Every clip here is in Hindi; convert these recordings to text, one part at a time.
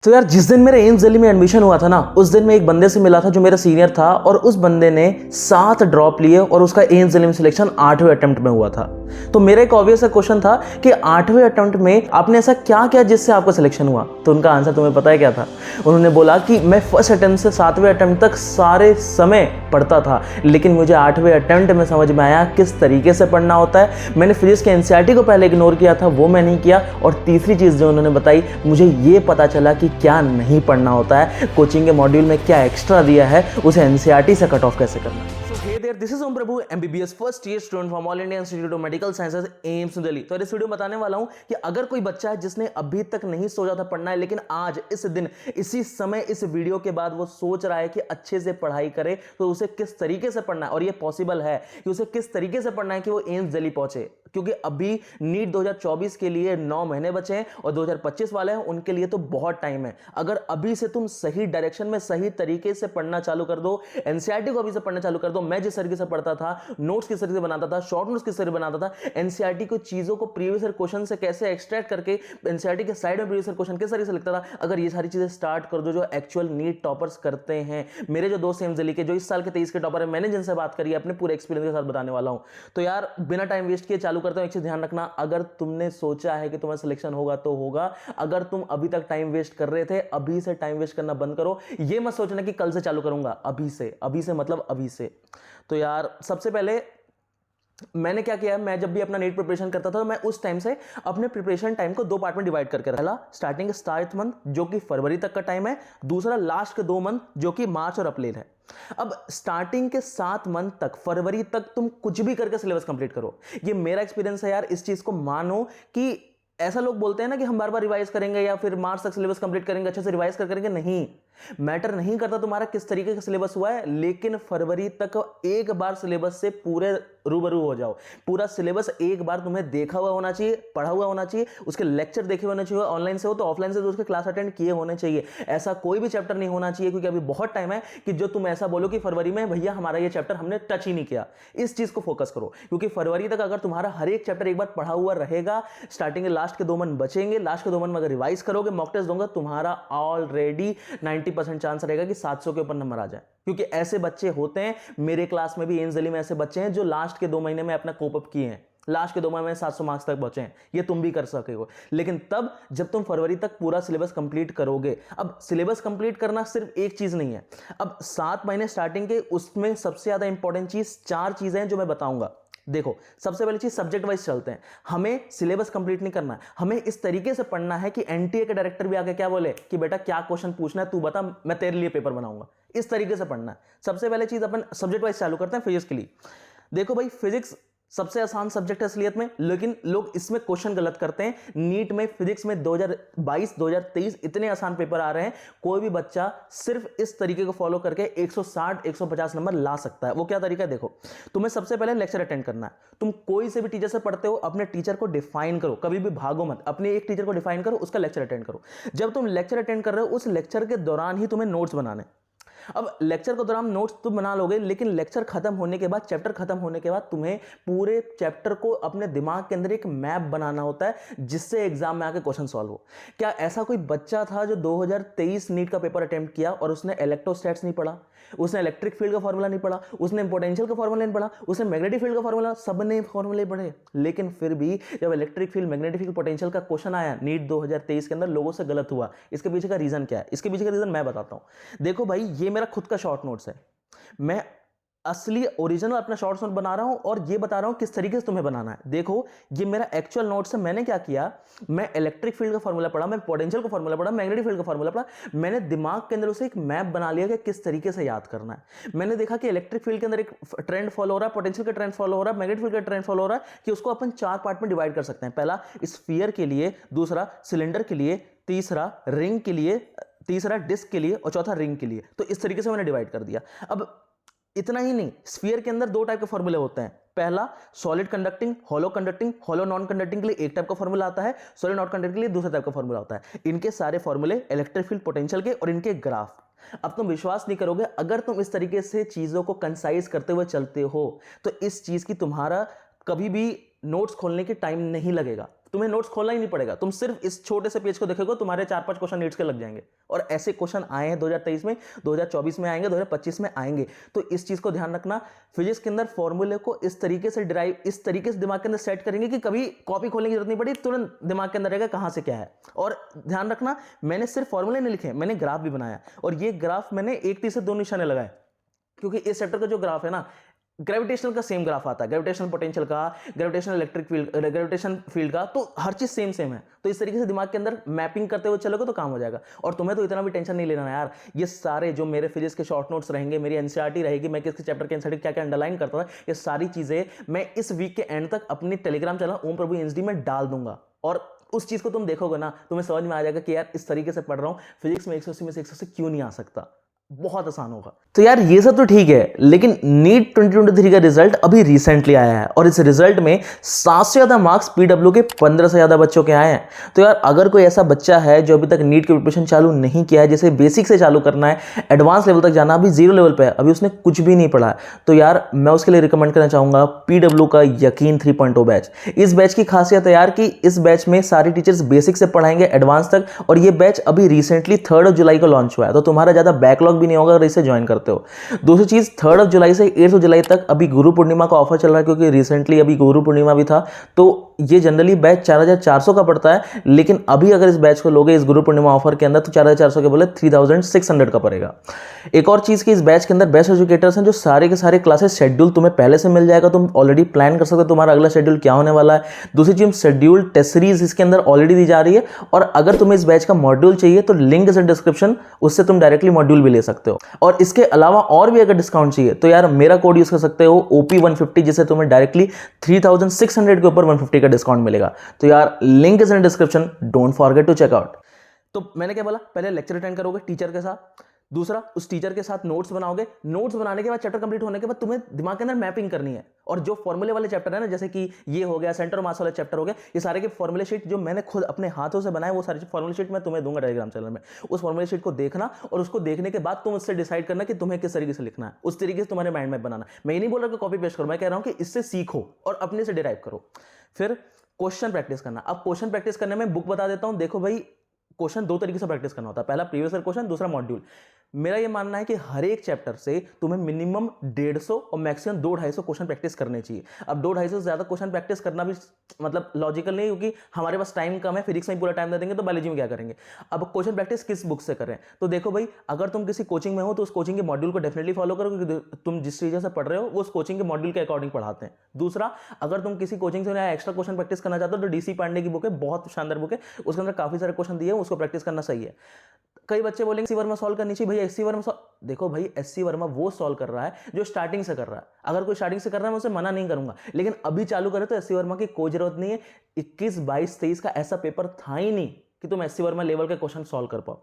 तो यार जिस दिन मेरे एम्स दिल्ली में एडमिशन हुआ था ना, उस दिन मैं एक बंदे से मिला था जो मेरा सीनियर था और उस बंदे ने 7 ड्रॉप लिए और उसका एम्स दिल्ली में सिलेक्शन 8वें अटेम्प्ट में हुआ था। तो मेरा एक ऑब्वियस क्वेश्चन था कि 8वें अटेम्प्ट में आपने ऐसा क्या किया जिससे आपका सिलेक्शन हुआ। तो उनका आंसर तुम्हें पता है क्या था? उन्होंने बोला कि मैं फर्स्ट अटेम्प्ट से 7वें अटेम्प्ट तक सारे समय पढ़ता था, लेकिन मुझे 8वें अटेम्प्ट में समझ में आया किस तरीके से पढ़ना होता है। मैंने फिजिक्स के एनसीईआरटी को पहले इग्नोर किया था, वो मैं नहीं किया। और तीसरी चीज़ जो उन्होंने बताई, मुझे ये पता चला कि क्या नहीं पढ़ना होता है, कोचिंग के मॉड्यूल में क्या एक्स्ट्रा दिया है, उसे एनसीईआरटी से कट ऑफ कैसे करना है। This is Om Prabhu, MBBS first year student from All India Institute of Medical Sciences AIIMS Delhi. तो इस वीडियो में बताने वाला हूं कि अगर कोई बच्चा है जिसने अभी तक नहीं सोचा था पढ़ना है, लेकिन आज इस दिन इसी समय इस वीडियो के बाद वो सोच रहा है कि अच्छे से पढ़ाई करे, तो उसे किस तरीके से पढ़ना है, और ये पॉसिबल है कि उसे किस तरीके से पढ़ना है कि वो एम्स दिल्ली पहुंचे। क्योंकि अभी नीट 2024 के लिए 9 महीने बचे हैं और 2025 वाले हैं, उनके लिए तो बहुत टाइम है। अगर अभी से तुम सही डायरेक्शन में सही तरीके से पढ़ना चालू कर दो, एनसीईआरटी को अभी से पढ़ना चालू कर दो। मैं जिस तरीके से पढ़ता था, नोट्स किस तरीके से बनाता था, शॉर्ट नोट्स किस तरीके से बनाता था, एनसीईआरटी को चीजों को प्रीवियस ईयर क्वेश्चन से कैसे एक्सट्रैक्ट करके एनसीईआरटी के साइड में प्रीवियस ईयर क्वेश्चन किस तरीके से लिखता था, अगर ये सारी चीजें स्टार्ट कर दो जो एक्चुअल नीट टॉपर्स करते हैं। मेरे जो दोस्त एम्स दिल्ली के जो इस साल के 23 के टॉपर है, मैंने जिनसे बात करी अपने पूरे एक्सपीरियंस के साथ बताने वाला हूं। तो यार बिना टाइम वेस्ट किए चालू करते हैं। एक चीज ध्यान रखना, अगर तुमने सोचा है कि तुम्हारा सिलेक्शन होगा तो होगा। अगर तुम अभी तक टाइम वेस्ट कर रहे थे, अभी से टाइम वेस्ट करना बंद करो। ये मत सोचना कि कल से चालू करूंगा, अभी से मतलब अभी से। तो यार सबसे पहले मैंने क्या किया, मैं जब भी अपना नीट प्रिपरेशन करता था तो मैं उस टाइम से अपने प्रिपरेशन टाइम को 2 पार्ट में डिवाइड करके रखा। पहला स्टार्ट मंथ जो कि फरवरी तक का टाइम है, दूसरा लास्ट के 2 मंथ जो कि मार्च और अप्रैल है। अब स्टार्टिंग के 7 मंथ तक, फरवरी तक तुम कुछ भी करके सिलेबस कंप्लीट करो। ये मेरा एक्सपीरियंस है यार, इस चीज को मानो। कि ऐसा लोग बोलते हैं ना कि हम बार बार रिवाइज करेंगे या फिर मार्च तक सिलेबस कंप्लीट करेंगे, अच्छे से रिवाइज करेंगे। नहीं, मैटर नहीं करता तुम्हारा किस तरीके का सिलेबस हुआ है, लेकिन फरवरी तक एक बार सिलेबस से पूरे रूबरू हो जाओ। पूरा सिलेबस एक बार तुम्हें देखा हुआ होना चाहिए, पढ़ा हुआ होना चाहिए, उसके लेक्चर देखे होने चाहिए। ऑनलाइन से हो तो ऑफलाइन से तो उसके क्लास अटेंड किए होने चाहिए। ऐसा कोई भी चैप्टर नहीं होना चाहिए, क्योंकि अभी बहुत टाइम है कि जो तुम ऐसा बोलो कि फरवरी में भैया हमारा ये चैप्टर हमने टच ही नहीं किया। इस चीज को फोकस करो, क्योंकि फरवरी तक अगर तुम्हारा हर एक चैप्टर एक बार पढ़ा हुआ रहेगा, स्टार्टिंग के लास्ट के 2 मंथ बचेंगे, लास्ट के 2 मंथ में अगर रिवाइज करोगे, मॉक टेस्ट दूंगा, तुम्हारा ऑलरेडी 90% चांस रहेगा कि 700 के ऊपर नंबर आ जाए। क्योंकि ऐसे बच्चे होते हैं, मेरे क्लास में भी एम्स दिल्ली में ऐसे बच्चे हैं जो लास्ट के 2 महीने में अपना कोप अप किए हैं, लास्ट के 2 महीने में 700 मार्क्स तक बचे हैं। ये तुम भी कर सकोगे, लेकिन तब जब तुम फरवरी तक पूरा सिलेबस कंप्लीट करोगे। अब सिलेबस कंप्लीट करना सिर्फ एक चीज नहीं है। अब 7 महीने स्टार्टिंग के, उसमें सबसे ज्यादा इंपॉर्टेंट चीज 4 चीजें हैं जो मैं बताऊंगा। देखो, सबसे पहली चीज सब्जेक्ट वाइज चलते हैं। हमें सिलेबस कंप्लीट नहीं करना है, हमें इस तरीके से पढ़ना है कि एनटीए के डायरेक्टर भी आके क्या बोले कि बेटा क्या क्वेश्चन पूछना है, तू बता, मैं तेरे लिए पेपर बनाऊंगा। इस तरीके से पढ़ना है। सबसे पहले चीज अपन सब्जेक्ट वाइज चालू करते हैं फिजिक्स के लिए। देखो भाई, फिजिक्स सबसे आसान सब्जेक्ट है असलियत में, लेकिन लोग इसमें क्वेश्चन गलत करते हैं। नीट में फिजिक्स में 2022 2023 इतने आसान पेपर आ रहे हैं, कोई भी बच्चा सिर्फ इस तरीके को फॉलो करके 160 150 नंबर ला सकता है। वो क्या तरीका है? देखो, तुम्हें सबसे पहले लेक्चर अटेंड करना है। तुम कोई से भी टीचर से पढ़ते हो, अपने टीचर को डिफाइन करो, कभी भी भागो मत। अपने एक टीचर को डिफाइन करो, उसका लेक्चर अटेंड करो। जब तुम लेक्चर अटेंड कर रहे हो, उस लेक्चर के दौरान ही तुम्हें नोट्स बनाने। अब लेक्चर के दौरान नोट्स तो बना लोगे, लेकिन लेक्चर खत्म होने के बाद, चैप्टर खत्म होने के बाद, तुम्हें पूरे चैप्टर को अपने दिमाग के अंदर एक मैप बनाना होता है, जिससे एग्जाम में आके क्वेश्चन सॉल्व हो। क्या ऐसा कोई बच्चा था जो 2023 नीट का पेपर अटेम्प्ट किया और उसने इलेक्ट्रोस्टैट्स नहीं पढ़ा, उसने इलेक्ट्रिक फील्ड का फॉर्मूला नहीं पढ़ा, उसने पोटेंशियल का फॉर्मूला नहीं पढ़ा, उसने मैग्नेटिक फील्ड का फॉर्मूला, सबने फॉर्मूले पढ़े, लेकिन फिर भी जब electric field, magnetic field, potential का क्वेश्चन आया नीट 2023 के अंदर, लोगों से गलत हुआ। इसके पीछे का रीजन क्या है? इसके पीछे का रीजन मैं बताता हूं। देखो भाई, ये मेरा खुद का शॉर्ट नोट्स है। मैं असली ओरिजिनल अपना शॉर्ट नोट बना रहा हूं और ये बता रहा हूं किस तरीके से तुम्हें बनाना है। देखो, ये मेरा एक्चुअल नोट्स है। मैंने क्या किया, मैं इलेक्ट्रिक फील्ड का फॉर्मूला पढ़ा, मैं पोटेंशियल का फॉर्मूला पढ़ा, मैग्नेटिक फील्ड का फॉर्मूला पढ़ा। मैंने दिमाग के अंदर उसे एक मैप बना लिया कि किस तरीके से याद करना है। मैंने देखा कि इलेक्ट्रिक फील्ड के अंदर एक ट्रेंड फॉलो हो रहा है, पोटेंशियल का ट्रेंड फॉलो हो रहा है, मैग्नेटिक फील्ड का ट्रेंड फॉलो हो रहा है, कि उसको अपन 4 पार्ट में डिवाइड कर सकते हैं। पहला स्फीयर के लिए, दूसरा सिलेंडर के लिए, तीसरा रिंग के लिए, तीसरा डिस्क के लिए और चौथा रिंग के लिए। तो इस तरीके से मैंने डिवाइड कर दिया। अब इतना ही नहीं, स्फीयर के अंदर 2 टाइप के फॉर्मूले होते हैं। पहला solid conducting, hollow non conducting के लिए एक टाइप का फॉर्मूला आता है, सॉलिड नॉन कंडक्टिंग के लिए दूसरा टाइप का फॉर्मूला होता है। इनके सारे फॉर्मूले इलेक्ट्रिक फील्ड, पोटेंशियल के, और इनके ग्राफ। अब तुम विश्वास नहीं करोगे, अगर तुम इस तरीके से चीजों को कंसाइज करते हुए चलते हो, तो इस चीज की तुम्हारा कभी भी नोट्स खोलने के टाइम नहीं लगेगा। तुम्हें नोट्स खोलना ही नहीं पड़ेगा, तुम सिर्फ इस छोटे से पेज को देखोगे, तुम्हारे 4-5 क्वेश्चन नीट्स के लग जाएंगे। और ऐसे क्वेश्चन आए हैं 2023 में, 2024 में आएंगे, 2025 में आएंगे। तो इस चीज को ध्यान रखना, फिजिक्स के अंदर फॉर्मूले को इस तरीके से डिराइव, इस तरीके से दिमाग के अंदर सेट करेंगे कि कभी कॉपी खोलने की जरूरत नहीं पड़ी, तुरंत दिमाग के अंदर रहेगा कहां से क्या है। और ध्यान रखना, मैंने सिर्फ फॉर्मूले नहीं लिखे, मैंने ग्राफ भी बनाया, और ये ग्राफ मैंने 1 तीर से 2 निशाने लगाए, क्योंकि इस चैप्टर का जो ग्राफ है ना, ग्रेविटेशनल का सेम ग्राफ आता है, ग्रेविटेशनल पोटेंशियल का, gravitational electric field, gravitation field का, तो हर चीज सेम सेम है। तो इस तरीके से दिमाग के अंदर मैपिंग करते हुए चलोगे तो काम हो जाएगा। और तुम्हें तो इतना भी टेंशन नहीं लेना यार, ये सारे जो मेरे फिजिक्स के शॉर्ट नोट्स रहेंगे, मेरी एनसीईआरटी रहेगी, मैं किस चैप्टर के एनसीईआरटी क्या क्या अंडरलाइन करता था, ये सारी चीजें मैं इस वीक के एंड तक अपनी टेलीग्राम चैनल ओम प्रभु एनएसडी में डाल दूंगा। और उस चीज को तुम देखोगे ना, तुम्हें समझ में आ जाएगा कि यार इस तरीके से पढ़ रहा हूं, फिजिक्स में 180 में से 180 क्यों नहीं आ सकता, बहुत आसान होगा। तो यार ये सब तो ठीक है, लेकिन नीट 2023 का रिजल्ट अभी रिसेंटली आया है, और इस रिजल्ट में 7 से ज्यादा मार्क्स पीडब्ल्यू के 15 से ज्यादा बच्चों के आए हैं। तो यार अगर कोई ऐसा बच्चा है जो अभी तक नीट की प्रिपरेशन चालू नहीं किया है, जैसे बेसिक से चालू करना है, एडवांस लेवल तक जाना, अभी 0 लेवल पे है, अभी उसने कुछ भी नहीं पढ़ा है, तो यार मैं उसके लिए रिकमेंड करना चाहूंगा पीडब्ल्यू का यकीन 3.0 बैच। इस बैच की खासियत है यार कि इस बैच में सारी टीचर्स बेसिक से पढ़ाएंगे एडवांस तक, और ये बैच अभी रिसेंटली 3 जुलाई को लॉन्च हुआ है, तो तुम्हारा ज्यादा बैकलॉग भी नहीं होगा अगर इसे ज्वाइन करते हो। दूसरी चीज, 3 जुलाई से 8 जुलाई तक अभी गुरु पूर्णिमा का ऑफर चल रहा है, क्योंकि रिसेंटली अभी गुरु पूर्णिमा भी था, तो ये जनरली बैच 4400 का पड़ता है, लेकिन अभी अगर इस बैच को लोगे इस गुरु पूर्णिमा ऑफर के अंदर, तो 4400 के बोले 3600 का पड़ेगा। एक और चीज की, इस बैच के अंदर बेस्ट एजुकेटर्स हैं, जो सारे के सारे क्लासेस शेड्यूल तुम्हें पहले से मिल जाएगा, तुम ऑलरेडी प्लान कर सकते हो तुम्हारा अगला शेड्यूल क्या होने वाला है। दूसरी चीज, शेड्यूल टेस्ट सीरीज इसके अंदर ऑलरेडी दी जा रही है, और अगर तुम्हें इस बैच का मॉड्यूल चाहिए तो लिंक इज इन डिस्क्रिप्शन, उससे तुम डायरेक्टली मॉड्यूल भी ले सकते हो। और इसके अलावा और भी अगर डिस्काउंट चाहिए तो यार मेरा कोड यूज कर सकते हो OP150, जिससे तुम्हें डायरेक्टली 3600 के ऊपर 150 का डिस्काउंट मिलेगा। तो यार link is in description, don't forget to check out. तो मैंने क्या बोला, पहले लेक्चर अटेंड करोगे टीचर के साथ, दूसरा उस टीचर के साथ नोट्स बनाओगे, नोट्स बनाने के बाद चैप्टर कंप्लीट होने के बाद तुम्हें दिमाग के अंदर मैपिंग करनी है, और जो फॉर्मूले वाले चैप्टर है ना, जैसे कि ये हो गया, सेंटर मास वाला चैप्टर हो गया, ये सारे के फॉर्मूले शीट जो मैंने खुद अपने हाथों से बनाए, वो सारे फॉर्मूले शीट मैं तुम्हें दूंगा टेलीग्राम चैनल में। उस फॉर्मूले शीट को देखना, और उसको देखने के बाद तुम उससे डिसाइड करना कि तुम्हें किस तरीके से लिखना है, उस तरीके से तुम्हारे माइंड मैप बनाना। मैं ये नहीं बोल रहा कि कॉपी पेस्ट करो, मैं कह रहा हूं कि इससे सीखो और अपने से डिराइव करो। फिर क्वेश्चन प्रैक्टिस करना। अब क्वेश्चन प्रैक्टिस करने में बुक बता देता हूं, देखो भाई क्वेश्चन 2 तरीके से प्रैक्टिस करना होता है, पहला प्रीवियस ईयर क्वेश्चन, दूसरा मॉड्यूल। मेरा ये मानना है कि हर एक चैप्टर से तुम्हें मिनिमम 150 और मैक्सिमम 200-250 क्वेश्चन प्रैक्टिस करने चाहिए। अब 200-250 से ज्यादा क्वेश्चन प्रैक्टिस करना भी मतलब लॉजिकल नहीं, क्योंकि हमारे पास टाइम कम है, फिजिक्स में पूरा टाइम दे देंगे तो बायोलॉजी में क्या करेंगे। अब क्वेश्चन प्रैक्टिस किस बुक से करें, तो देखो भाई अगर तुम किसी कोचिंग में हो तो उस कोचिंग के मॉड्यूल को डेफिनेटली फॉलो करो, क्योंकि तुम जिस चीज़ से पढ़ रहे हो वो उस कोचिंग के मॉड्यूल के अकॉर्डिंग पढ़ाते हैं। दूसरा, अगर तुम किसी कोचिंग से एक्स्ट्रा क्वेश्चन प्रैक्टिस करना चाहते हो तो डीसी पांडे की बुक है, बहुत शानदार बुक है, उसके अंदर काफी सारे क्वेश्चन दिए हैं, उसको प्रैक्टिस करना सही है। कई बच्चे बोलेंगे एससी वर्मा सॉल्व करनी चाहिए, भाई एससी वर्मा देखो भाई एससी वर्मा वो सॉल्व कर रहा है जो स्टार्टिंग से कर रहा है। अगर कोई स्टार्टिंग से कर रहा है मैं उसे मना नहीं करूंगा, लेकिन अभी चालू करे तो एससी वर्मा की कोई जरूरत नहीं है। 21, 22, 23 का ऐसा पेपर था ही नहीं कि तुम एससी वर्मा लेवल के क्वेश्चन सॉल्व कर पाओ।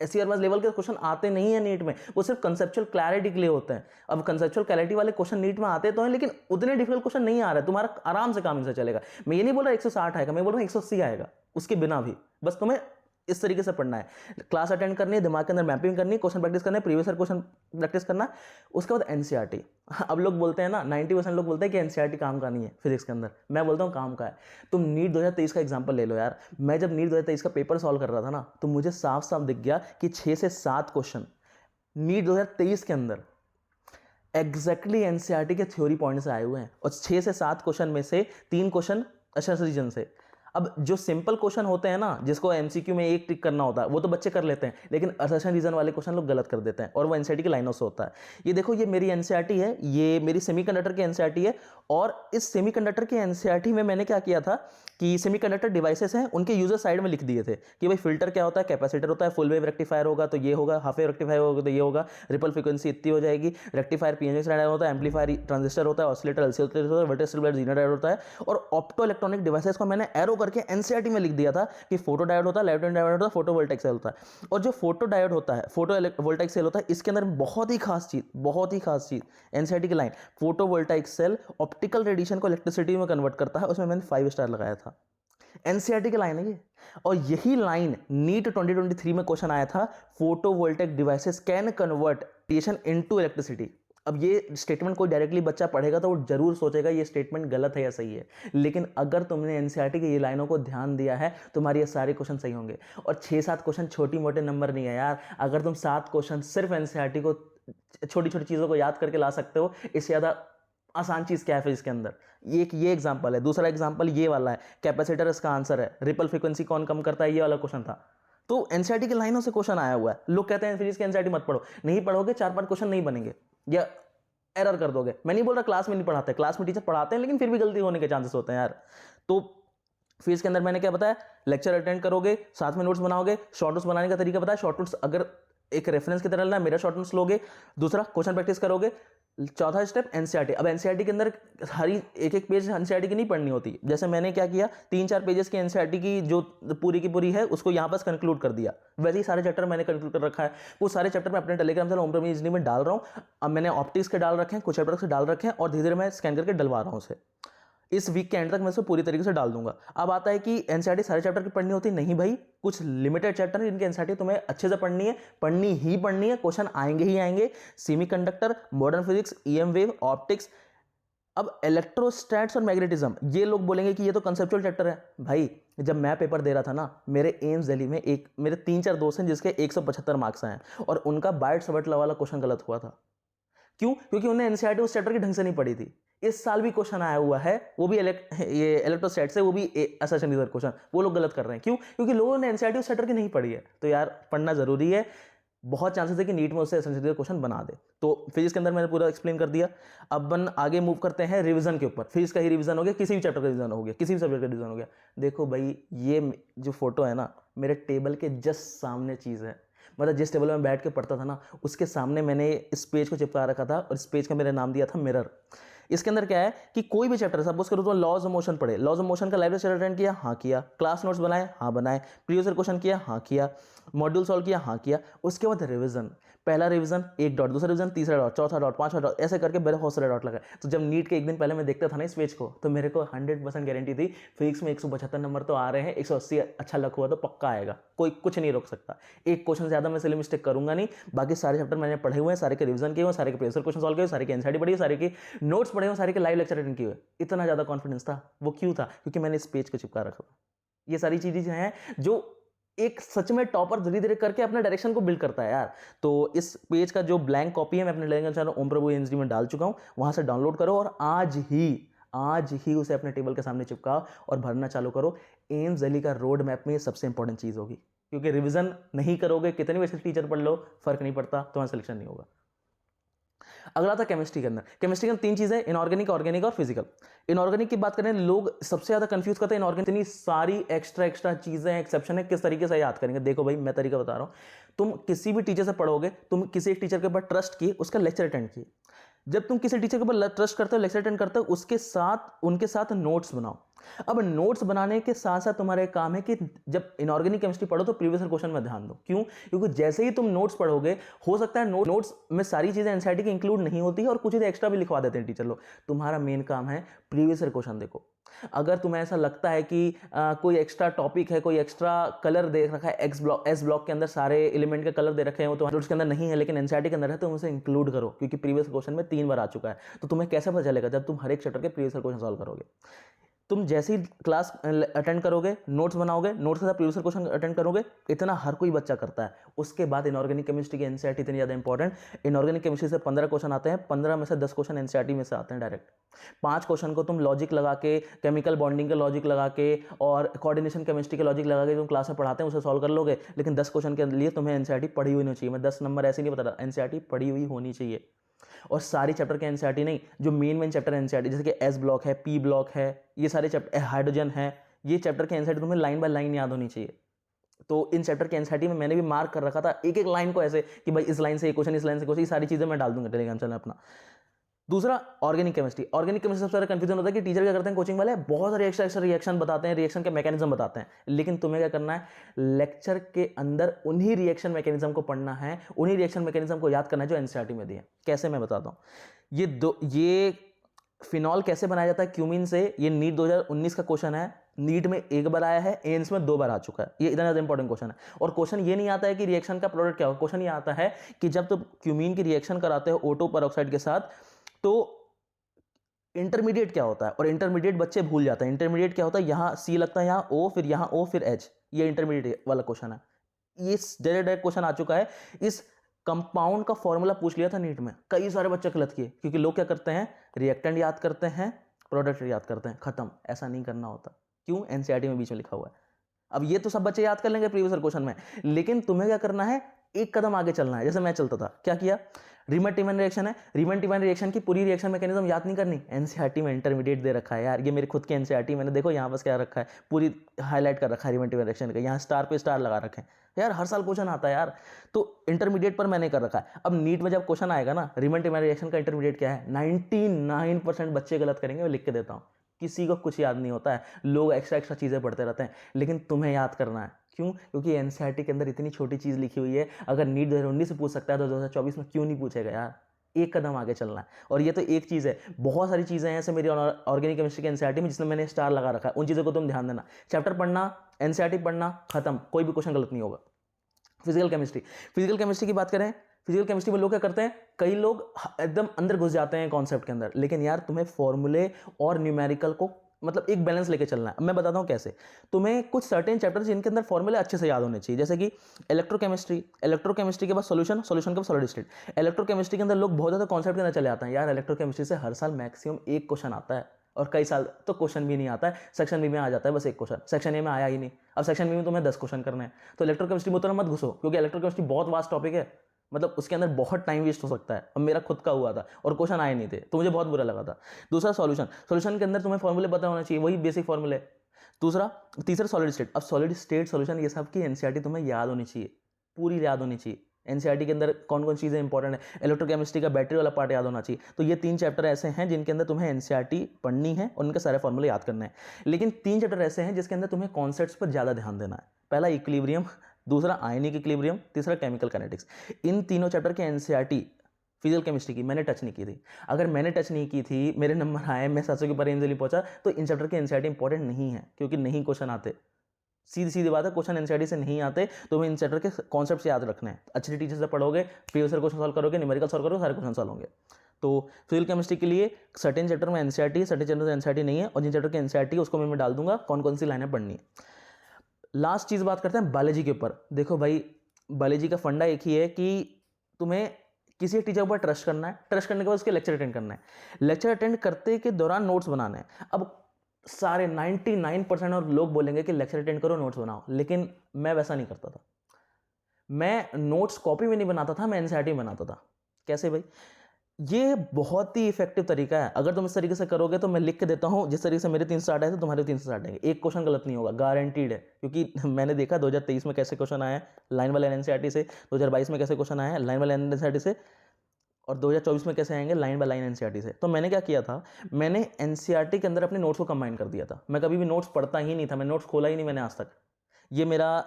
एससी वर्मा लेवल के क्वेश्चन आते नहीं है नीट में, वो सिर्फ कंसेप्चुअल क्लैरिटी के लिए होते हैं। अब कंसेप्चुअल क्लैरिटी वाले क्वेश्चन नीट में आते तो हैं, लेकिन उतने डिफिकल्ट क्वेश्चन नहीं आ रहे, तुम्हारा आराम से काम इनसे चलेगा। मैं ये नहीं बोल रहा 160 आएगा, मैं बोल रहा हूँ 180 आएगा उसके बिना भी। बस तुम्हें इस तरीके से पढ़ना है, क्लास अटेंड करनी है, दिमाग के अंदर मैपिंग करनी है, क्वेश्चन प्रैक्टिस करना है, प्रीवियस ईयर क्वेश्चन प्रैक्टिस करना है। उसके बाद एनसीईआरटी। अब लोग बोलते हैं ना, 90% लोग बोलते हैं कि एनसीईआरटी काम का नहीं है फिजिक्स के अंदर। मैं बोलता हूँ काम का है। तुम नीट 2023 का एग्जाम्पल ले लो यार। मैं जब नीट 2023 का पेपर सॉल्व कर रहा था ना, तो मुझे साफ साफ दिख गया कि 6 से 7 क्वेश्चन नीट 2023 के अंदर एग्जैक्टली एनसीईआरटी के थ्योरी पॉइंट से आए हुए हैं, और 6 से 7 क्वेश्चन में से 3 क्वेश्चन असर्शन रीजन से। अब जो सिंपल क्वेश्चन होते हैं ना, जिसको एमसीक्यू में एक टिक करना होता है, वो तो बच्चे कर लेते हैं, लेकिन असर्शन रीजन वाले क्वेश्चन लोग गलत कर देते हैं, और वो एनसीईआरटी की लाइनों से होता है। ये देखो, ये मेरी एनसीईआरटी है, ये मेरी सेमीकंडक्टर की एनसीईआरटी है, और इस सेमीकंडक्टर की एनसीईआरटी में मैंने क्या किया था कि सेमीकंडक्टर डिवाइसेस हैं, उनके यूजर साइड में लिख दिए थे कि भाई फिल्टर क्या होता है, कैपेसिटर होता है, फुल वेव रेक्टिफायर होगा तो ये होगा, हाफ वेव रेक्टिफायर होगा तो ये होगा, रिपल फ्रीक्वेंसी इतनी हो जाएगी, रेक्टिफायर पीएनजी स्टैंडर्ड होता है, एम्पलीफायर ट्रांजिस्टर होता है, ऑसिलेटर एलसीओ होता है, वोल्टेज स्टेबलाइजर जीरो डायोड होता है। और ऑप्टो इलेक्ट्रॉनिक डिवाइसेस को मैंने एरो करके एनसीईआरटी में लिख दिया था कि फोटो डायोड होता है, लेफ्ट डायोड होता है, फोटो वोल्टेइक सेल होता है। और जो फोटो डायोड होता है, फोटो वोल्टेइक सेल होता है, इसके अंदर बहुत ही खास चीज एनसीईआरटी की line, photo voltaic cell optical radiation को इलेक्ट्रिसिटी में कन्वर्ट करता है, उसमें मैंने 5 स्टार लगाया था। एनसीईआरटी की लाइन है ये, और यही लाइन नीट 2023 में क्वेश्चन आया था, photo voltaic devices can convert radiation into electricity. अब ये स्टेटमेंट कोई डायरेक्टली बच्चा पढ़ेगा तो वो जरूर सोचेगा ये स्टेटमेंट गलत है या सही है, लेकिन अगर तुमने एनसीईआरटी की ये लाइनों को ध्यान दिया है तुम्हारे ये सारे क्वेश्चन सही होंगे। और 6-7 क्वेश्चन छोटी मोटे नंबर नहीं है यार। अगर तुम 7 क्वेश्चन सिर्फ एनसीईआरटी को छोटी छोटी चीज़ों को याद करके ला सकते हो, इससे ज़्यादा आसान चीज़ क्या है फिर इसके अंदर। ये एग्जाम्पल है। दूसरा एग्जाम्पल ये वाला है, कैपेसिटर इसका आंसर है। रिपल फ्रीक्वेंसी कौन कम करता है, ये वाला क्वेश्चन था। तो एनसीईआरटी की लाइनों से क्वेश्चन आया हुआ है। लोग कहते हैं फिर इसके एनसीईआरटी मत पढ़ो, नहीं पढ़ोगे 4-5 क्वेश्चन नहीं बनेंगे या एरर कर दोगे। मैं नहीं बोल रहा क्लास में नहीं पढ़ाते, क्लास में टीचर पढ़ाते हैं, लेकिन फिर भी गलती होने के चांसेस होते हैं यार। तो फिर इसके अंदर मैंने क्या बताया, लेक्चर अटेंड करोगे, साथ में नोट्स बनाओगे। शॉर्ट नोट्स बनाने का तरीका बताया, शॉर्ट नोट्स अगर एक रेफरेंस की तरह लेना, मेरा शॉर्ट नोट्स लोगे। दूसरा क्वेश्चन प्रैक्टिस करोगे। चौथा स्टेप एनसीईआरटी। अब एनसीईआरटी के अंदर हरी एक पेज एनसीईआरटी की नहीं पढ़नी होती। जैसे मैंने क्या किया, 3-4 पेजेस की एनसीईआरटी की जो पूरी की पूरी है उसको यहाँ बस कंक्लूड कर दिया। वैसे ही सारे चैप्टर मैंने कंक्लूड कर रखा है। वो सारे चैप्टर मैं अपने टेलीग्राम चैनल ओम प्रवीण इंजीनियरिंग में डाल रहा हूँ। अब मैंने ऑप्टिक्स के डाल रखे हैं, कुछ चैप्टर से डाल रखे हैं, और धीरे धीरे मैं स्कैन करके डलवा रहा हूँ उसे। इस वीक के एंड तक मैं इसे पूरी तरीके से डाल दूंगा। अब आता है कि एनसीईआरटी सारे चैप्टर की पढ़नी होती नहीं भाई, कुछ लिमिटेड चैप्टर हैं जिनकी एनसीईआरटी तुम्हें अच्छे से पढ़नी है, पढ़नी ही पढ़नी है। क्वेश्चन आएंगे ही आएंगे। Semiconductor, modern physics, EM wave, optics. अब इलेक्ट्रोस्टैट्स और मैग्नेटिज्म, ये लोग बोलेंगे कि ये तो कंसेप्चुअल चैप्टर है। भाई जब मैं पेपर दे रहा था ना, मेरे एम्स दिल्ली में मेरे 3-4 दोस्त हैं जिसके 175 मार्क्स आए, और उनका बाइट सवटला वाला क्वेश्चन गलत हुआ था। क्यों? क्योंकि उन्हें एनसीईआरटी उस चैप्टर की ढंग से नहीं पढ़ी थी। इस साल भी क्वेश्चन आया हुआ है, वो भी ये इलेक्ट्रोस्टैट से, वो भी असर्शन रिजर्व क्वेश्चन, वो लोग गलत कर रहे हैं। क्यों? क्योंकि लोगों ने एनसीईआरटी उस चैप्टर की नहीं पढ़ी है। तो यार पढ़ना जरूरी है। बहुत चांसेस है कि नीट में उससे एसेंशियल क्वेश्चन बना दे। तो फिजिक्स के अंदर मैंने पूरा एक्सप्लेन कर दिया। अब अपन आगे मूव करते हैं रिवीजन के ऊपर। फिजिक्स का ही रिवीजन हो गया, किसी भी चैप्टर का रिवीजन हो गया, किसी भी सब्जेक्ट का रिवीजन हो गया। देखो भाई, ये जो फोटो है ना, मेरे टेबल के जस्ट सामने चीज़ है। मतलब जिस टेबल में बैठ के पढ़ता था ना, उसके सामने मैंने इस पेज को चिपका रखा था, और इस पेज का मेरा नाम दिया था मिरर। इसके अंदर क्या है कि कोई भी चैप्टर, सपोज करो तो लॉज ऑफ मोशन पढ़े, लॉज ऑफ मोशन का लाइव लेक्चर अटेंड किया, हाँ किया। क्लास नोट्स बनाए, हाँ बनाए। प्रीवियस ईयर क्वेश्चन किया, हाँ किया। मॉड्यूल सॉल्व किया, हाँ किया। उसके बाद रिवीजन, पहला रिवीजन 1 डॉट, दूसरा रिवीजन 3रा डॉट, चौथा डॉट, 5वां डॉट, ऐसे करके मेरे बहुत सारे डॉट लगाए। तो जब नीट के एक दिन पहले मैं देखता था ना इस पेज को, तो मेरे को 100% गारंटी थी फिजिक्स में 175 नंबर तो आ रहे हैं, 180 अच्छा लक हुआ तो पक्का आएगा, कोई कुछ नहीं रोक सकता। एक क्वेश्चन से ज्यादा मैं सिली मिस्टेक करूंगा नहीं। बाकी सारे चैप्टर मैंने पढ़े हुए हैं, सारे के रिवीजन किए हुए, सारे के प्रीवियस ईयर क्वेश्चन सॉल्व किए, सारे के एनसीईआरटी पढ़ी, सारे के नोट्स पढ़े हुए, सारे के लाइव लेक्चर अटेंड किए हुए। इतना ज्यादा कॉन्फिडेंस था। वो क्यों था? क्योंकि मैंने इस पेज को चिपका रखा था। ये सारी चीजें हैं जो एक सच में टॉपर धीरे धीरे करके अपने डायरेक्शन को बिल्ड करता है यार। तो इस पेज का जो ब्लैंक कॉपी है मैं अपने टेलीग्राम चैनल ओम प्रभु इंजीनियरिंग में डाल चुका हूं, वहां से डाउनलोड करो और आज ही उसे अपने टेबल के सामने चिपकाओ और भरना चालू करो। एम्स दिल्ली का रोड मैप में सबसे इंपॉर्टेंट चीज होगी, क्योंकि रिवीजन नहीं करोगे, कितनी भी अच्छे टीचर पढ़ लो, फर्क नहीं पड़ता, तुम्हारा सिलेक्शन नहीं होगा। अगला था केमिस्ट्री के अंदर। केमिस्ट्री के अंदर 3 चीजें, इनऑर्गेनिक, ऑर्गेनिक और फिजिकल। इनऑर्गेनिक की बात करें, लोग सबसे ज्यादा कंफ्यूज करते हैं इनऑर्गेनिक। इतनी सारी एक्स्ट्रा चीजें, एक्सेप्शन है, किस तरीके से याद करेंगे। देखो भाई, मैं तरीका बता रहा हूं। तुम किसी भी टीचर से पढ़ोगे, तुम किसी एक टीचर के ऊपर ट्रस्ट किए, उसका लेक्चर अटेंड किए। जब तुम किसी टीचर के ऊपर ट्रस्ट करते हो, लेक्चर अटेंड करते हो, उनके साथ नोट्स बनाओ। अब नोट्स बनाने के साथ साथ तुम्हारा एक काम है कि जब इनऑर्गेनिक केमिस्ट्री पढ़ो तो प्रीवियस ईयर क्वेश्चन में ध्यान दो। क्यों? क्योंकि जैसे ही तुम नोट्स पढ़ोगे, हो सकता है नोट्स में सारी चीजें एनसीईआरटी की इंक्लूड नहीं होती है और कुछ चीजें एक्स्ट्रा भी लिखवा देते हैं टीचर लोग। तुम्हारा मेन काम है प्रीवियस ईयर क्वेश्चन देखो। अगर तुम्हें ऐसा लगता है कि कोई एक्स्ट्रा टॉपिक है, कोई एक्स्ट्रा कलर दे रखा है, एस ब्लॉक के अंदर सारे एलिमेंट के कलर दे रखे हैं, वो तुम्हारे नोट्स के अंदर नहीं है लेकिन एनसीईआरटी के अंदर है, तो उसे इंक्लूड करो, क्योंकि प्रीवियस क्वेश्चन में 3 बार आ चुका है। तो तुम्हें कैसे पता चलेगा? जब तुम हर एक चैप्टर के प्रीवियस क्वेश्चन सॉल्व करोगे। तुम जैसे ही क्लास अटेंड करोगे, नोट्स बनाओगे, नोट्स के साथ प्रीवियस क्वेश्चन अटेंड करोगे, इतना हर कोई बच्चा करता है। उसके बाद इनऑर्गेनिक केमिस्ट्री की एनसीईआरटी इतनी ज्यादा इंपॉर्टेंट। इनऑर्गेनिक केमिस्ट्री से 15 क्वेश्चन आते हैं, 15 में से 10 क्वेश्चन एनसीईआरटी में से आते हैं डायरेक्ट। 5 क्वेश्चन को तुम लॉजिक लगा के, केमिकल बॉन्डिंग का लॉजिक लगा के और कोऑर्डिनेशन केमिस्ट्री के लॉजिक लगा के तुम क्लास में पढ़ाते हैं, उसे सॉल्व कर लोगे। लेकिन 10 क्वेश्चन के लिए तुम्हें एनसीईआरटी पढ़ी हुई नहीं चाहिए। मैं 10 नंबर ऐसे नहीं बता रहा, एनसीईआरटी पढ़ी हुई होनी चाहिए। और सारी चैप्टर के एनसीईआरटी नहीं, जो मेन चैप्टर एनसीईआरटी, जैसे कि एस ब्लॉक है, पी ब्लॉक है, ये सारे चैप्टर, हाइड्रोजन है, ये चैप्टर के एनसीईआरटी तुम्हें लाइन बाय लाइन याद होनी चाहिए। तो इन चैप्टर के एनसीईआरटी में मैंने भी मार्क कर रखा था एक एक लाइन को, ऐसे कि भाई इस लाइन से ये क्वेश्चन, इस लाइन से क्वेश्चन, ये सारी चीजें मैं डाल दूंगा टेलीग्राम चैनल अपना। दूसरा, ऑर्गेनिक केमिस्ट्री। ऑर्गेनिक केमिस्ट्री सबसे ज्यादा कंफ्यूजन होता है कि टीचर क्या करते हैं, कोचिंग वाले बहुत सारे एक्स्ट्रा रिएक्शन बताते हैं, रिएक्शन के मैकेनिज्म बताते हैं, लेकिन तुम्हें क्या करना है, लेक्चर के अंदर उन्हीं रिएक्शन मैकेनिज्म को पढ़ना है, उन्हीं रिएक्शन मैकेनिज्म को याद करना है जो एनसीईआरटी में दिए। कैसे, मैं बताता हूं। ये फिनॉल कैसे बनाया जाता है क्यूमीन से, ये नीट 2019 का क्वेश्चन है। नीट में एक बार आया है, एम्स में 2 बार आ चुका है। ये इतना ज़्यादा इंपॉर्टेंट क्वेश्चन है। और क्वेश्चन ये नहीं आता है कि रिएक्शन का प्रोडक्ट क्या होगा, क्वेश्चन ये आता है कि जब तुम क्यूमीन की रिएक्शन कराते हो O2 पेरोक्साइड के साथ तो इंटरमीडिएट क्या होता है, और इंटरमीडिएट बच्चे भूल जाते हैं। इंटरमीडिएट क्या होता है, यहाँ C लगता है, यहाँ O, फिर यहाँ O, फिर H, ये इंटरमीडिएट वाला क्वेश्चन है। ये डायरेक्ट क्वेश्चन आ चुका है। इस कंपाउंड का फॉर्मूला पूछ लिया था नीट में, कई सारे बच्चे गलत किए, क्योंकि लोग क्या करते हैं, रिएक्टेंट याद करते हैं, प्रोडक्ट याद करते हैं, खत्म। ऐसा नहीं करना होता। क्यों? एनसीईआरटी में बीच में लिखा हुआ है। अब ये तो सब बच्चे याद कर लेंगे प्रीवियस क्वेश्चन में, लेकिन तुम्हें क्या करना है, एक कदम आगे चलना है। जैसे मैं चलता था, क्या किया, रीमन-टिमन रिएक्शन है, रीमन-टिमन रिएक्शन की पूरी रिएक्शन मैकेनिज्म याद नहीं करनी, एनसीईआरटी में इंटरमीडिएट दे रखा है यार। ये मेरे खुद के एनसीईआरटी मैंने देखो यहाँ बस क्या रखा है, पूरी हाईलाइट कर रखा है रीमन-टिमन रिएक्शन का, यहाँ स्टार पे स्टार लगा रखे हैं यार, हर साल क्वेश्चन आता है यार। तो इंटरमीडिएट पर मैंने कर रखा है। अब नीट में जब क्वेश्चन आएगा ना, रीमन-टिमन रिएक्शन का इंटरमीडिएट क्या है, 99% बच्चे गलत करेंगे, मैं लिख के देता हूँ। किसी को कुछ याद नहीं होता है, लोग एक्स्ट्रा चीज़ें पढ़ते रहते हैं, लेकिन तुम्हें याद करना है। क्यों? क्योंकि एनसीईआरटी के अंदर इतनी छोटी चीज़ लिखी हुई है। अगर नीट 2019 से पूछ सकता है तो 2024 में क्यों नहीं पूछेगा यार। एक कदम आगे चलना है। और ये तो एक चीज़ है, बहुत सारी चीज़ें हैं ऐसे मेरी ऑर्गेनिक केमिस्ट्री के एनसीईआरटी में जिसमें मैंने स्टार लगा रखा है। उन चीज़ों को तुम ध्यान देना। चैप्टर पढ़ना, एनसीईआरटी पढ़ना, खत्म, कोई भी क्वेश्चन गलत नहीं होगा। फिजिकल केमिस्ट्री की बात करें, फिजिकल केमिस्ट्री में लोग क्या करते हैं, कई लोग एकदम अंदर घुस जाते हैं कॉन्सेप्ट के अंदर, लेकिन यार तुम्हें फॉर्मूले और न्यूमेरिकल को मतलब एक बैलेंस लेके चलना है। मैं बताता हूँ कैसे। तुम्हें कुछ सर्टेन चैप्टर्स जिनके अंदर फॉर्मूले अच्छे से याद होने चाहिए, जैसे कि इलेक्ट्रोकेमिस्ट्री के बाद सॉल्यूशन के बाद सॉलिड स्टेट। इलेक्ट्रोकेमिस्ट्री के अंदर लोग बहुत ज़्यादा कॉन्सेप्ट के अंदर चले आते हैं यार। इलेक्ट्रोकेमिस्ट्री से हर साल मैक्सिमम एक क्वेश्चन आता है, और कई साल तो क्वेश्चन भी नहीं आता है। सेक्शन बी में आ जाता है बस एक क्वेश्चन, सेक्शन ए में आया ही नहीं। अब सेक्शन बी में तुम्हें 10 क्वेश्चन करने हैं, तो इलेक्ट्रोकेमिस्ट्री में उतना मत घुसो, क्योंकि इलेक्ट्रोकेमिस्ट्री बहुत वास्ट टॉपिक है, मतलब उसके अंदर बहुत टाइम वेस्ट हो सकता है। अब मेरा खुद का हुआ था और क्वेश्चन आए नहीं थे, तो मुझे बहुत बुरा लगा था। दूसरा सॉल्यूशन के अंदर तुम्हें फॉर्मूले पता होना चाहिए, वही बेसिक फॉर्मूले। तीसरा सॉलिड स्टेट। अब सॉलिड स्टेट सॉल्यूशन ये सब की एनसीईआरटी तुम्हें याद होनी चाहिए, पूरी याद होनी चाहिए। एनसीईआरटी के अंदर कौन कौन चीज़ें इंपॉर्टेंट है, इलेक्ट्रोकेमिस्ट्री का बैटरी वाला पार्ट याद होना चाहिए। तो ये 3 चैप्टर ऐसे हैं जिनके अंदर तुम्हें एनसीईआरटी पढ़नी है और उनके सारे फॉर्मूले याद करने हैं। लेकिन 3 चैप्टर ऐसे हैं जिसके अंदर तुम्हें कॉन्सेप्ट्स पर ज़्यादा ध्यान देना है। पहला इक्विलिब्रियम, दूसरा आयनिक इक्विलिब्रियम, तीसरा केमिकल काइनेटिक्स। इन तीनों चैप्टर के एनसीईआरटी फिजिकल केमिस्ट्री की मैंने टच नहीं की थी। अगर मैंने टच नहीं की थी, मेरे नंबर आए, मैं 700 के ऊपर इजीली पहुंचा, तो इन चैप्टर के एनसीईआरटी इंपॉर्टेंट नहीं है, क्योंकि नहीं क्वेश्चन आते। सीधी बात है, क्वेश्चन एनसीईआरटी से नहीं आते, तो हमें इन चैप्टर के कॉन्सेप्ट्स याद रखने हैं। अच्छे टीचर से पढ़ोगे, प्रीवियस क्वेश्चन सॉल्व करोगे, न्यूमेरिकल सॉल्व करोगे, सारे क्वेश्चन सॉल्व होंगे। तो फिजिकल केमिस्ट्री के लिए सर्टेन चैप्टर में एनसीईआरटी, सर्टेन चैप्टर में एनसीईआरटी नहीं है, और जिन चैप्टर के एनसीईआरटी उसको मैं डाल दूंगा कौन कौन सी लाइनें पढ़नी है। लास्ट चीज़ बात करते हैं बायोलॉजी के ऊपर। देखो भाई, बायोलॉजी का फंडा एक ही है कि तुम्हें किसी एक टीचर पर ट्रस्ट करना है, ट्रस्ट करने के बाद उसके लेक्चर अटेंड करना है, लेक्चर अटेंड करते के दौरान नोट्स बनाने हैं। अब सारे 99% और लोग बोलेंगे कि लेक्चर अटेंड करो, नोट्स बनाओ, लेकिन मैं वैसा नहीं करता था। मैं नोट्स कॉपी में नहीं बनाता था, मैं एनसीईआरटी में बनाता था। कैसे भाई? ये बहुत ही इफेक्टिव तरीका है। अगर तुम इस तरीके से करोगे तो मैं लिख के देता हूं, जिस तरीके से मेरे 360 आए थे तुम्हारे 360 आएंगे, एक क्वेश्चन गलत नहीं होगा, गारंटीड है। क्योंकि मैंने देखा 2023 में कैसे क्वेश्चन आए हैं लाइन वाले एनसीईआरटी से, 2022 में कैसे क्वेश्चन आए हैं लाइन वाले एनसीईआरटी से, और 2024 में कैसे आएंगे लाइन बाय लाइन एनसीईआरटी से। तो मैंने क्या किया था, मैंने एनसीईआरटी के अंदर अपने नोट्स को कंबाइन कर दिया था। मैं कभी भी नोट्स पढ़ता ही नहीं था, मैं नोट्स खोला ही नहीं मैंने आज तक। ये मेरा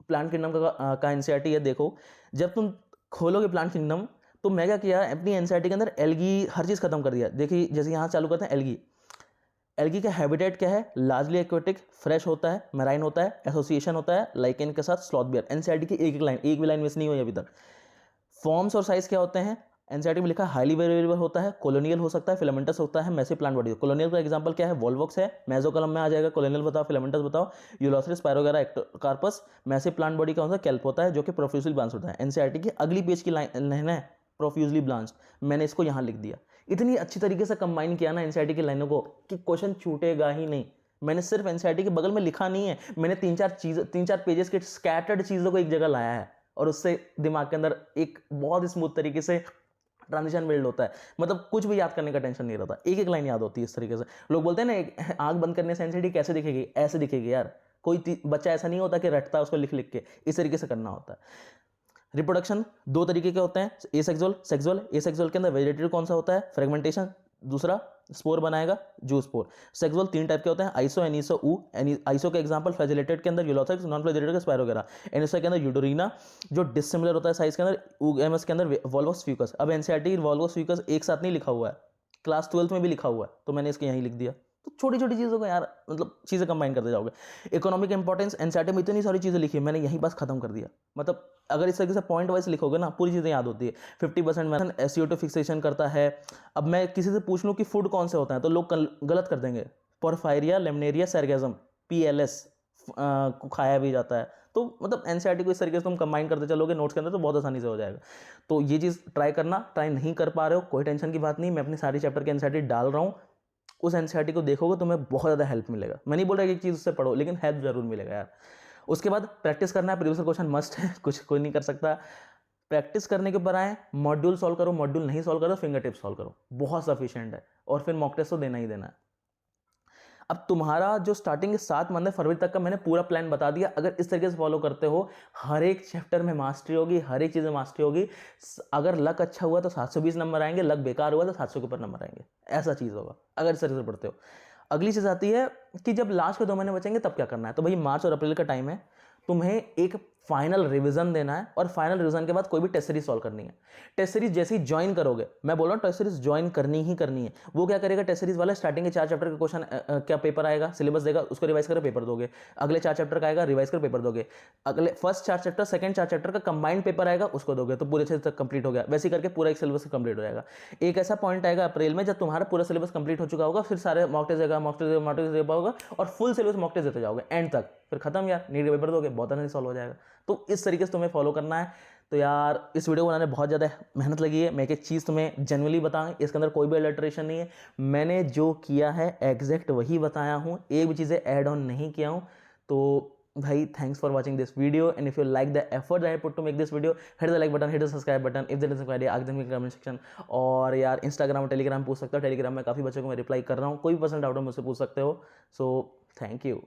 प्लांट किंगडम का एनसीईआरटी है। देखो, जब तुम खोलोगे प्लांट किंगडम, तो मैं क्या किया, अपनी एनसीईआरटी के अंदर एल्गी हर चीज़ खत्म कर दिया। देखिए, जैसे यहाँ चालू करते हैं एल्गी का हैबिटेट क्या है, लार्जली एक्वेटिक, फ्रेश होता है, मैराइन होता है, एसोसिएशन होता है लाइकेन के साथ, स्लॉथ बियर। एनसीईआरटी की एक भी लाइन मिस नहीं हुई अभी तक। फॉर्म्स और साइज क्या होते हैं, एनसीईआरटी में लिखा है हाईली वेरिएबल होता है, कॉलोनियल हो सकता है, फिलामेंटस होता है, मैसिव प्लांट बॉडी। कॉलोनियल का एग्जांपल क्या है, वॉल्वॉक्स है, मेसोकलम में आ जाएगा। कॉलोनियल बताओ, फिलामेंटस बताओ, यूलोथ्रिस, पायरोगेरा, एक्टोकार्पस। मैसिव प्लांट बॉडी का होता है कैल्प होता है, जो कि प्रोफ्यूजली ब्रांच होता है। एनसीईआरटी की अगली पेज की लाइन है प्रोफ्यूजली ब्रांच, मैंने इसको यहाँ लिख दिया। इतनी अच्छी तरीके से कंबाइन किया ना एनसीईआरटी की लाइनों को कि क्वेश्चन छूटेगा ही नहीं। मैंने सिर्फ एनसीईआरटी के बगल में लिखा नहीं है, मैंने 3-4 पेजेस के स्कैटर्ड चीज़ों को एक जगह लाया है, और उससे दिमाग के अंदर एक बहुत स्मूथ तरीके से ट्रांजिशन बिल्ड होता है। मतलब कुछ भी याद करने का टेंशन नहीं रहता, एक लाइन याद होती है इस तरीके से। लोग बोलते हैं ना, आंख बंद करने से एनसीईआरटी कैसे दिखेगी, ऐसे दिखेगी यार। कोई बच्चा ऐसा नहीं होता कि रटता है उसको लिख लिख के, इस तरीके से करना होता है। रिप्रोडक्शन 2 तरीके के होते हैं, एसेक्सुअल, सेक्सुअल। एसेक्सुअल के अंदर वेजिटेटिव कौन सा होता है, फ्रेगमेंटेशन, दूसरा स्पोर बनाएगा, जू स्पोर। सेक्सुअल 3 टाइप के होते हैं, आइसो, एनिसो, ऊ। आइसो के एग्जांपल फ्लैजिलेटेड के अंदर यूलोथ्रिक्स, नॉन फ्लैजिलेटेड का स्पायरोगेरा। एनिसो के अंदर यूडोरिना, जो डिसिमिलर होता है साइज के अंदर। ऊएमएस के अंदर वॉल्वस फ्यूकस। अब एनसीईआरटी वॉल्वस फ्यूकस एक साथ नहीं लिखा हुआ है, क्लास 12th में भी लिखा हुआ है, तो मैंने इसको यहीं लिख दिया। तो छोटी छोटी चीज़ों को यार मतलब चीज़ें कंबाइन करते जाओगे। इकोनॉमिक इंपॉर्टेंस एनसीईआरटी में इतनी सारी चीज़ें लिखी है, मैंने यहीं बस खत्म कर दिया। मतलब अगर इस तरीके से पॉइंट वाइज लिखोगे ना, पूरी चीज़ें याद होती है। 50% मेथड SEO फिक्सेशन करता है। अब मैं किसी से पूछ लूँ कि फूड कौन से होता है, तो लोग गलत कर देंगे। पोरफायरिया, लेमनेरिया, सर्गेजम, PLS को खाया भी जाता है। तो मतलब एनसीईआरटी को इस तरीके से तुम कंबाइन करते चलोगे नोट्स के अंदर, तो बहुत आसानी से हो जाएगा। तो ये चीज़ ट्राई करना। ट्राई नहीं कर पा रहे हो, कोई टेंशन की बात नहीं, मैं अपनी सारी चैप्टर के एनसीईआरटी डाल रहा हूँ। उस एनसीईआरटी को देखोगे तुम्हें बहुत ज़्यादा हेल्प मिलेगा। मैं नहीं बोल रहा कि एक चीज़ उससे पढ़ो, लेकिन हेल्प जरूर मिलेगा यार। उसके बाद प्रैक्टिस करना है। प्रीवियस क्वेश्चन मस्ट है, कुछ कोई नहीं कर सकता। प्रैक्टिस करने के ऊपर आए, मॉड्यूल सॉल्व करो, मॉड्यूल नहीं सॉल्व करो, फिंगर टिप सॉल्व करो, बहुत सफिशिएंट है। और फिर मॉक टेस्ट तो देना ही देना है। अब तुम्हारा जो स्टार्टिंग के 7 मंथ है, फरवरी तक का मैंने पूरा प्लान बता दिया। अगर इस तरीके से फॉलो करते हो, हर एक चैप्टर में मास्टरी होगी, हर एक चीज़ में मास्टरी होगी। अगर लक अच्छा हुआ तो 720 नंबर आएंगे, लक बेकार हुआ तो 700 के ऊपर नंबर आएंगे। ऐसा चीज़ होगा अगर इस तरीके से पढ़ते हो। अगली चीज़ आती है कि जब लास्ट के 2 महीने बचेंगे तब क्या करना है। तो भाई मार्च और अप्रैल का टाइम है, तुम्हें एक फाइनल रिवीजन देना है। और फाइनल रिवीजन के बाद कोई भी टेस्ट सीरीज सॉल्व करनी है। टेस्ट सीरीज जैसे ही ज्वाइन करोगे, मैं बोल रहा हूँ टेस्ट सीरीज ज्वाइन करनी ही करनी है। वो क्या करेगा, टेस्ट सीरीज वाला स्टार्टिंग के 4 चैप्टर का क्वेश्चन क्या पेपर आएगा, सिलेबस देगा, उसको रिवाइज कर पेपर दोगे। अगले 4 चैप्टर का आएगा, रिवाइज कर पेपर दोगे। अगले फर्स्ट 4 चैप्टर, सेकंड 4 चैप्टर का कंबाइंड पेपर आएगा, उसको दोगे, तो पूरे 6 तक कंप्लीट हो गया। वैसे करके पूरा एक सिलेबस कंप्लीट हो जाएगा। एक ऐसा पॉइंट आएगा अप्रैल में जब तुम्हारा पूरा सिलेबस कंप्लीट हो चुका होगा, फिर सारे मॉक टेस्ट देगा, मॉक टेस्ट दे पाओगे और फुल सिलेबस मॉक टेस्ट देते जाओगे एंड तक। फिर खत्म यार, नीट पेपर दोगे, बहुत आसानी सॉल्व हो जाएगा। तो इस तरीके से तुम्हें फॉलो करना है। तो यार इस वीडियो को बनाने बहुत ज़्यादा मेहनत लगी है। मैं एक चीज़ तुम्हें जेन्युइनली बताऊं, इसके अंदर कोई भी अल्टरेशन नहीं है। मैंने जो किया है एग्जैक्ट वही बताया हूँ, एक भी चीज़ें ऐड ऑन नहीं किया हूँ। तो भाई thanks for watching this video and if you like the effort I put to make this video, hit the like button, hit the subscribe button. If there is query ask them in comment section. और यार इंस्टाग्राम और टेलीग्राम पूछ सकते हो, टेलीग्राम में काफ़ी बच्चों को मैं रिप्लाई कर रहा हूँ। कोई भी पर्सन डाउट हो मुझसे पूछ सकते हो। So thank you.